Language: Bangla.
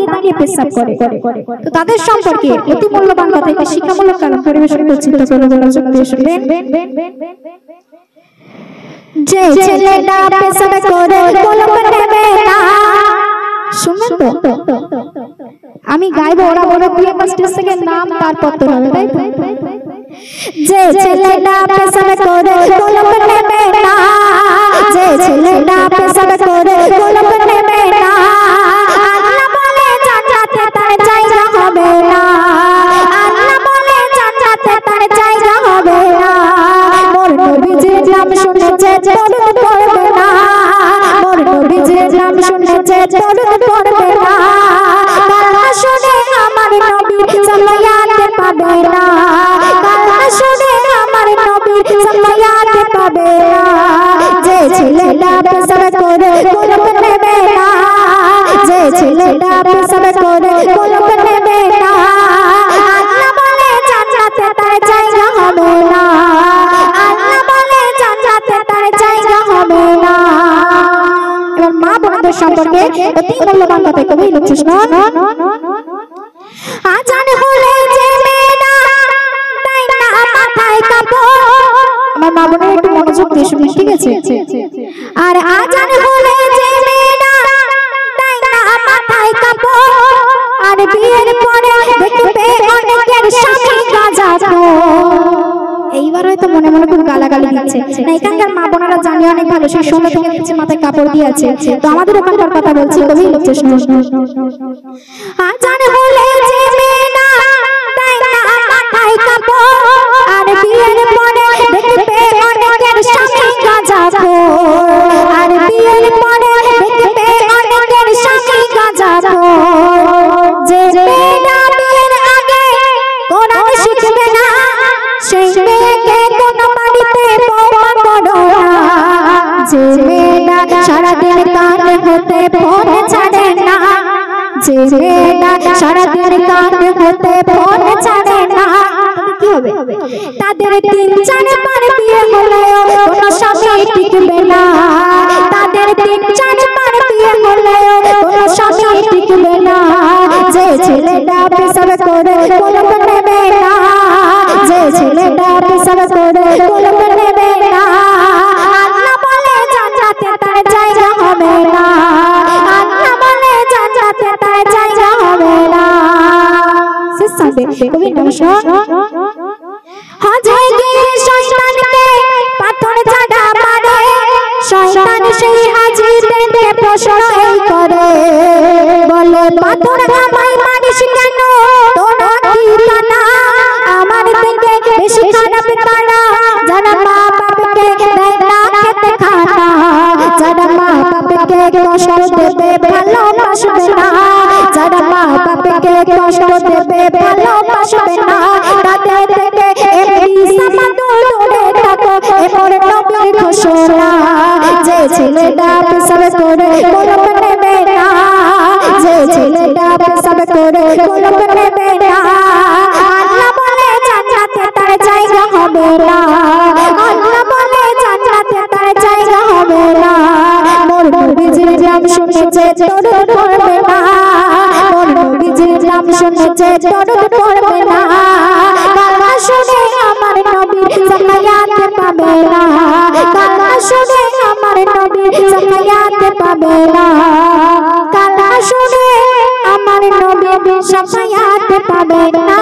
দাঁড়িয়ে দাঁড়িয়ে পেশাব করে। তো তাদের সম্পর্কে অতি মূল্যবান কথা, একটি শিক্ষামূলক কালাম পরিবেশন করছি, তো চলো মনোযোগ দিয়ে শুনবেন। যে ছেলেটা পেশাব করে কলম নেবে না, শুনবেন তো? আমি গাইবো, ওরা বড় প্রিয় স্টেজ থেকে নাম তারপর তো হবে, তাই তো? যে ছেলেটা পেশাব করে কলম নেবে না, যে ছেলেটা পেশাব করে কলম নেবে না, আল্লাহ বলে জান্নাতে তার জায়গা হবে না, আল্লাহ বলে জান্নাতে তার জায়গা হবে না। মোর নবীজির নাম শুনেছে দরুদ পড়বে না, মোর নবীজির নাম শুনেছে দরুদ পড়বে না, কাল শুনে আমার নবী জান্নাতে পাবে না, কাল শুনে আমার নবী জান্নাতে পাবে না। যে ছেলেটা পেশাব করে কলম নেবে না, যে ছেলেটা পেশাব করে কলম নেবে না, আল্লাহ বলে জান্নাতে তার জায়গা হবে না, আল্লাহ বলে জান্নাতে তার জায়গা হবে না। এবার মা বোনদের সম্পর্কে অতি মূল্যবান কথা কবি লিখছেন, আজান হলে যে মেয়েরা তাই না মাথায় কাপড়, আমার মা বোনের একটু মনোযোগ দিয়ে শুনুন, ঠিক আছে? আর আজান হলে যে মেয়েরা তাই না মাথায় কাপড়, আর বিয়ের পরে দেখবে অনেকের স্বামী গাঁজাখোর। এইবার হয়তো মনে মনে খুব গালাগালি দিচ্ছে না, এখানকার মা বোনেরা জানি অনেক ভালো, সেই সময় থেকে দিচ্ছে মাথায় কাপড় দিয়ে আছে। তো আমাদের ওখানকার কথা বলছি, কবি লিখছে, আজান হলে যে মেয়েরা তাই না মাথায় কাপড়, আর বিয়ের পরে দেখবে অনেকের স্বামী গাঁজাখোর, আর বিয়ের পরে দেখবে অনেকের স্বামী গাঁজাখোর। যে মেয়েরা বিয়ের আগে কোরআন শিখবে না, সেই মেয়েকে কোন বাড়িতে বৌমা করো না। যে মেয়েরা সারাদিন কান হতে ফোন ছাড়ে না, যে মেয়েরা সারাদিন কান হতে ফোন ছাড়ে না, কি হবে? তাদের 3-4 বার বিয়ে হলেও কোন স্বামী টিকবে না, তাদের 3-4 বার বিয়ে হলেও কোন স্বামী টিকবে না। যে ছেলেটা পেশাব করে কলম নেবে না, যে ছেলেটা পেশাব করে কলম নেবে না, আল্লাহ বলে জান্নাতে তার জায়গা হবে না, আল্লাহ বলে জান্নাতে তার জায়গা হবে না। শেষ সাথে কবি নমস্কার। হজে গিয়ে শয়তানকে পাথর ঝাড়া মারে, শয়তান সেই হাজি দেখে প্রশ্ন করে, বলে পাথর আমায় মারিস কেন, তোর কি জানা, আমার থেকে বেশি খারাপ তারা যারা মা বাপকে দেয় না খেতে খানা, যারা মা বাপকে কষ্ট দেবে ভালোবাসবে না, যারা মা বাপকে কষ্ট দেবে ভালোবাসবে না, তাদের থেকে এমনি সামাদুর দূরে থাকো, এমন নবীর ঘোষণা। যে ছেলেটা পেশাব করে কলম নেবে না, যে ছেলেটা পেশাব করে কলম নেবে না, আল্লাহ বলে জান্নাতে তার জায়গা হবে না, আল্লাহ বলে জান্নাতে তার জায়গা হবে না। মোর নবীজির নাম শুনেছে দরুদ পড়বে না, মোর নবীজির নাম শুনেছে দরুদ পড়বে না, কালা শুনে আমার নবী জান্নাতে পাবে না, কালা শুনে আমার নবী জান্নাতে পাবে না, কালা শুনে আমার নবী জান্নাতে পাবে না।